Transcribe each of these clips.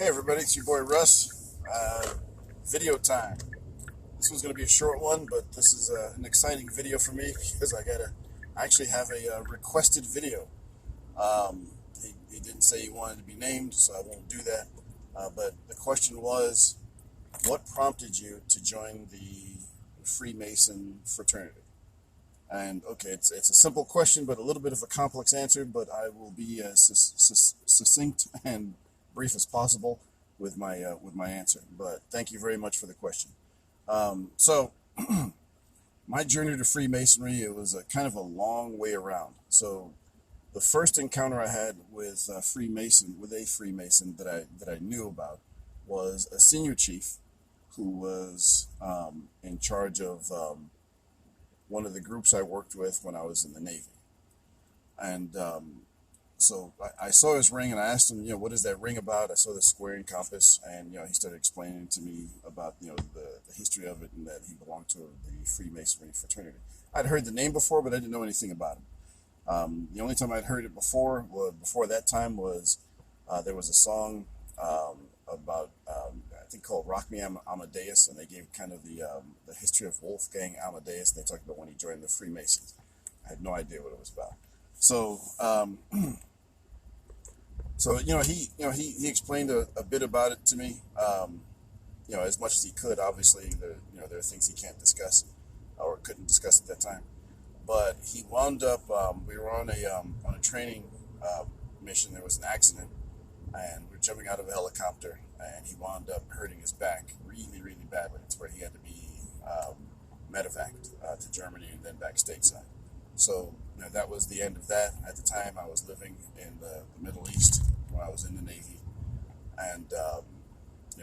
Hey everybody, it's your boy Russ. Video time. This one's going to be a short one, but this is an exciting video for me because I actually have a requested video. He didn't say he wanted to be named, so I won't do that. But the question was, what prompted you to join the Freemason fraternity? And okay, it's a simple question, but a little bit of a complex answer. But I will be succinct and brief as possible with my answer. But thank you very much for the question. So my journey to Freemasonry, it was a kind of a long way around. So the first encounter I had with a Freemason that I knew about was a senior chief who was in charge of one of the groups I worked with when I was in the Navy. And so I saw his ring and I asked him, what is that ring about? I saw the square and compass, and, he started explaining to me about, the history of it, and that he belonged to the Freemasonry fraternity. I'd heard the name before, but I didn't know anything about him. The only time I'd heard it before that time was there was a song about, I think called Rock Me Amadeus, and they gave kind of the history of Wolfgang Amadeus. They talked about when he joined the Freemasons. I had no idea what it was about. So, he explained a bit about it to me, as much as he could. Obviously, there are things he can't discuss or couldn't discuss at that time. But he wound up. We were on a training mission. There was an accident, and we were jumping out of a helicopter, and he wound up hurting his back really, really badly. It's where he had to be medevaced to Germany and then back stateside. So that was the end of that. At the time, I was living in the Middle East when I was in the Navy, and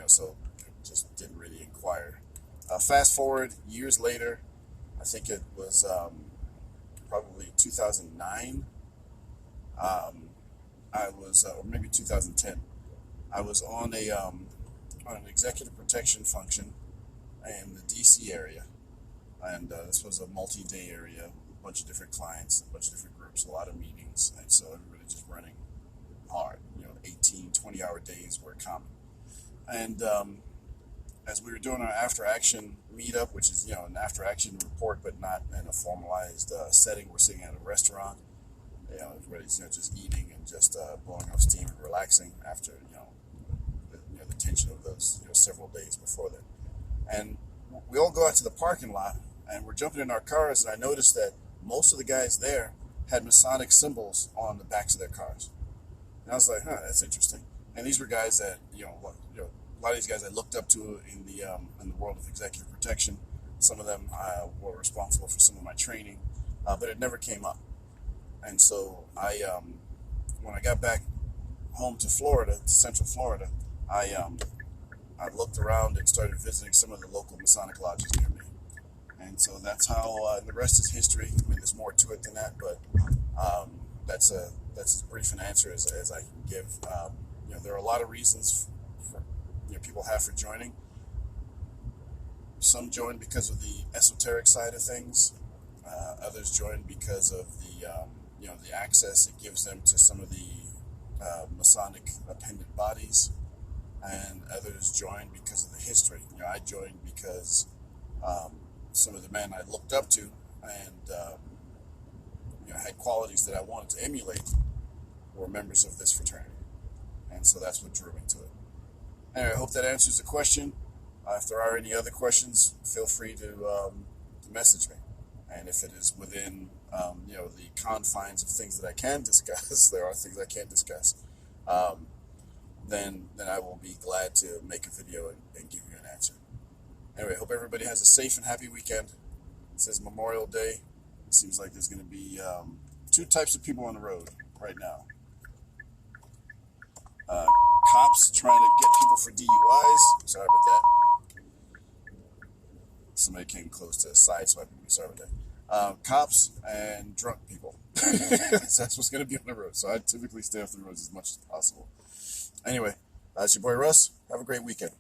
so just didn't really inquire. Fast forward years later, I think it was probably 2009. I was, or maybe 2010. I was on an executive protection function in the DC area, and this was a multi-day area. A bunch of different clients, a bunch of different groups, a lot of meetings, and so everybody just running hard. 18, 20-hour days were common. And as we were doing our after-action meetup, which is an after-action report, but not in a formalized setting, we're sitting at a restaurant. Everybody's just eating and just blowing off steam and relaxing after the tension of those several days before that. And we all go out to the parking lot, and we're jumping in our cars, and I noticed that most of the guys there had Masonic symbols on the backs of their cars. And I was like, that's interesting. And these were guys that, a lot of these guys I looked up to in the world of executive protection. Some of them were responsible for some of my training, but it never came up. And so when I got back home to Florida, to Central Florida, I looked around and started visiting some of the local Masonic lodges near me. And so that's how the rest is history. I mean, there's more to it than that, but that's as brief an answer as I can give. There are a lot of reasons for people have for joining. Some join because of the esoteric side of things. Others join because of the access it gives them to some of the Masonic appendant bodies, and others join because of the history. I joined because some of the men I looked up to and had qualities that I wanted to emulate were members of this fraternity, and so that's what drew me to it. Anyway, I hope that answers the question. If there are any other questions, feel free to message me, and if it is within the confines of things that I can discuss, there are things I can't discuss, then I will be glad to make a video and give you an answer. Anyway, hope everybody has a safe and happy weekend. It says Memorial Day. It seems like there's going to be two types of people on the road right now. Cops trying to get people for DUIs. Sorry about that. Somebody came close to sideswiping me. Sorry about that. Cops and drunk people. That's what's going to be on the road. So I typically stay off the roads as much as possible. Anyway, that's your boy Russ. Have a great weekend.